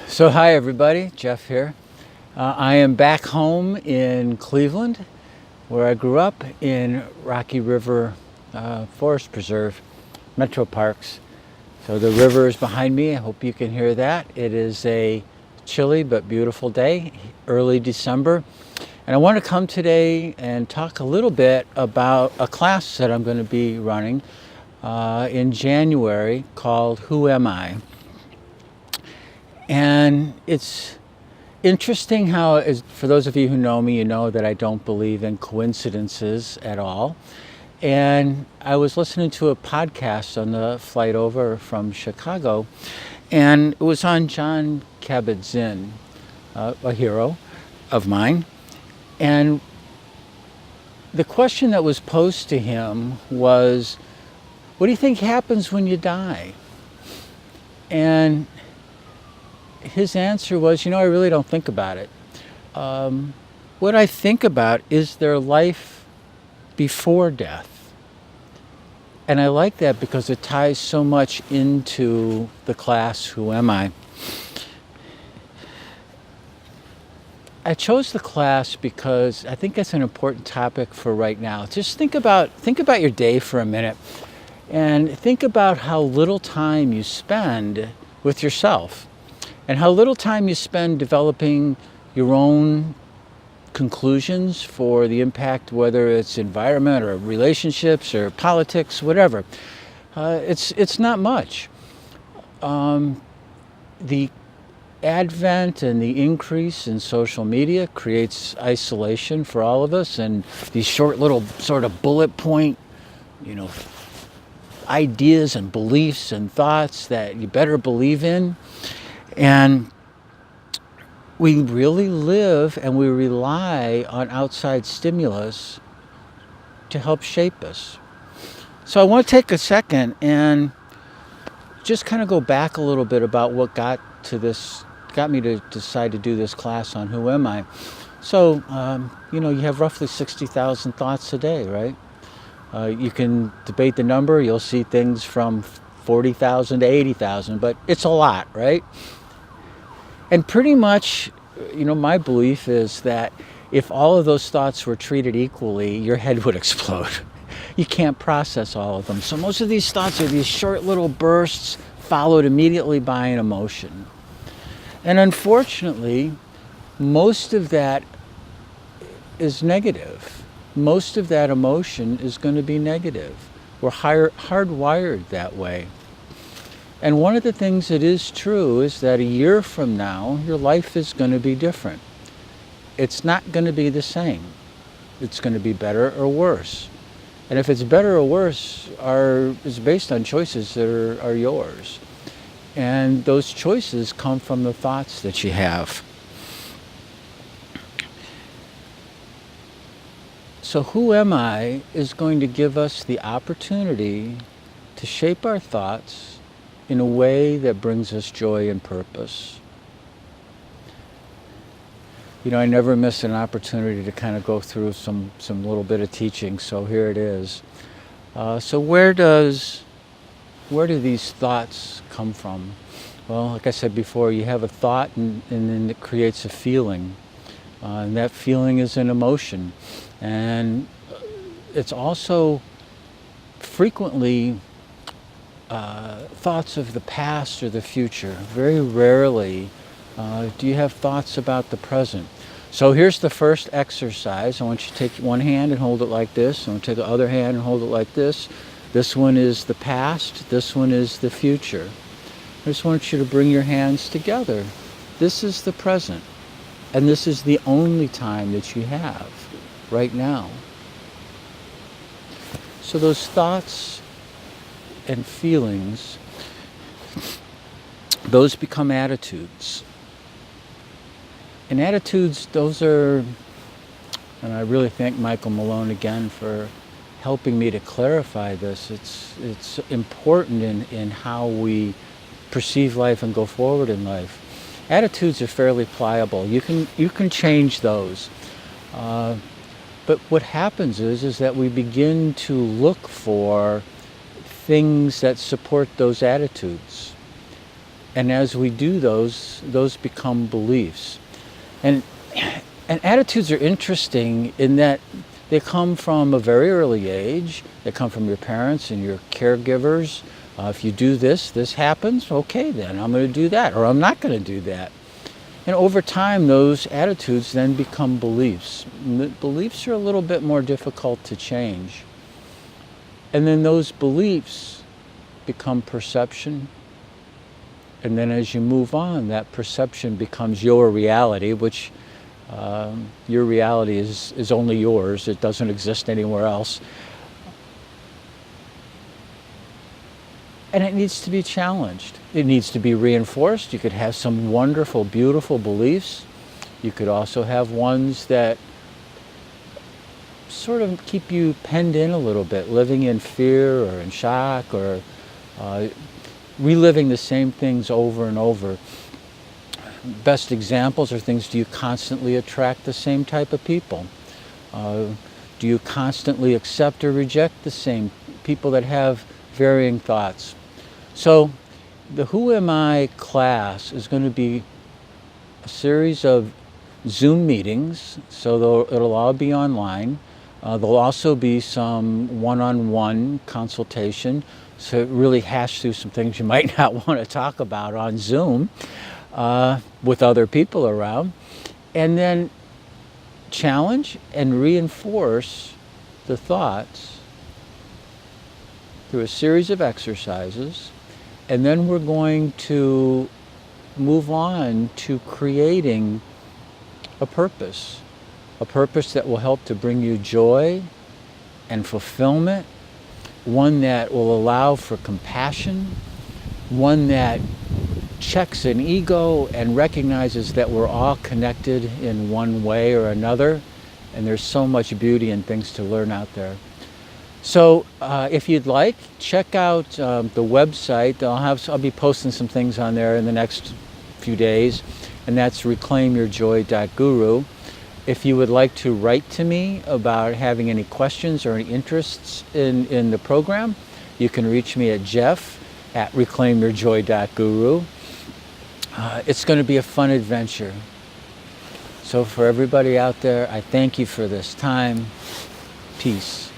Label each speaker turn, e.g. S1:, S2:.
S1: So hi everybody, Jeff here. I am back home in Cleveland, where I grew up in Rocky River Forest Preserve, Metro Parks. So the river is behind me. I hope you can hear that. It is a chilly but beautiful day, early December. And I want to come today and talk a little bit about a class that I'm going to be running in January called Who Am I? And it's interesting how, for those of you who know me, you know that I don't believe in coincidences at all. And I was listening to a podcast on the flight over from Chicago, and it was on John Kabat-Zinn, a hero of mine. And the question that was posed to him was, what do you think happens when you die? And his answer was, I really don't think about it. What I think about is their life before death. And I like that because it ties so much into the class, Who Am I? I chose the class because I think it's an important topic for right now. Just think about your day for a minute and think about how little time you spend with yourself. And how little time you spend developing your own conclusions for the impact, whether it's environment or relationships or politics, whatever. It's not much. The advent and the increase in social media creates isolation for all of us, and these short little sort of bullet point, ideas and beliefs and thoughts that you better believe in. And we really live and we rely on outside stimulus to help shape us. So I want to take a second and just kind of go back a little bit about what got me to decide to do this class on Who Am I? So, you have roughly 60,000 thoughts a day, right? You can debate the number. You'll see things from 40,000 to 80,000, but it's a lot, right? And pretty much, my belief is that if all of those thoughts were treated equally, your head would explode. You can't process all of them. So most of these thoughts are these short little bursts followed immediately by an emotion. And unfortunately, most of that is negative. Most of that emotion is going to be negative. We're hardwired that way. And one of the things that is true is that a year from now, your life is going to be different. It's not going to be the same. It's going to be better or worse. And if it's better or worse, is based on choices that are yours. And those choices come from the thoughts that you have. So Who Am I is going to give us the opportunity to shape our thoughts in a way that brings us joy and purpose. I never miss an opportunity to kind of go through some little bit of teaching, so here it is. So where do these thoughts come from? Well, like I said before, you have a thought and then it creates a feeling. And that feeling is an emotion. And it's also frequently thoughts of the past or the future. Very rarely do you have thoughts about the present. So here's the first exercise. I want you to take one hand and hold it like this. I want you to take the other hand and hold it like this. This one is the past. This one is the future. I just want you to bring your hands together. This is the present. And this is the only time that you have right now. So those thoughts and feelings, those become attitudes. And attitudes, those are, and I really thank Michael Malone again for helping me to clarify this. It's important in how we perceive life and go forward in life. Attitudes are fairly pliable. You can change those. But what happens is that we begin to look for things that support those attitudes. And as we do those become beliefs. And and attitudes are interesting in that they come from a very early age. They come from your parents and your caregivers. If you do this, this happens. Okay, then I'm going to do that, or I'm not going to do that. And over time, those attitudes then become beliefs. Beliefs are a little bit more difficult to change. And then those beliefs become perception. And then as you move on, that perception becomes your reality, which your reality is only yours. It doesn't exist anywhere else. And it needs to be challenged. It needs to be reinforced. You could have some wonderful, beautiful beliefs. You could also have ones that sort of keep you penned in a little bit, living in fear or in shock or reliving the same things over and over. Best examples are things: do you constantly attract the same type of people? Do you constantly accept or reject the same people that have varying thoughts? So the Who Am I class is going to be a series of Zoom meetings, so it'll all be online. There'll also be some one-on-one consultation, so really hash through some things you might not want to talk about on Zoom with other people around, and then challenge and reinforce the thoughts through a series of exercises. And then we're going to move on to creating a purpose that will help to bring you joy and fulfillment, one that will allow for compassion, one that checks an ego and recognizes that we're all connected in one way or another, and there's so much beauty and things to learn out there. So if you'd like, check out the website. I'll be posting some things on there in the next few days, and that's reclaimyourjoy.guru. If you would like to write to me about having any questions or any interests in the program, you can reach me at jeff@reclaimyourjoy.guru. It's going to be a fun adventure. So for everybody out there, I thank you for this time. Peace.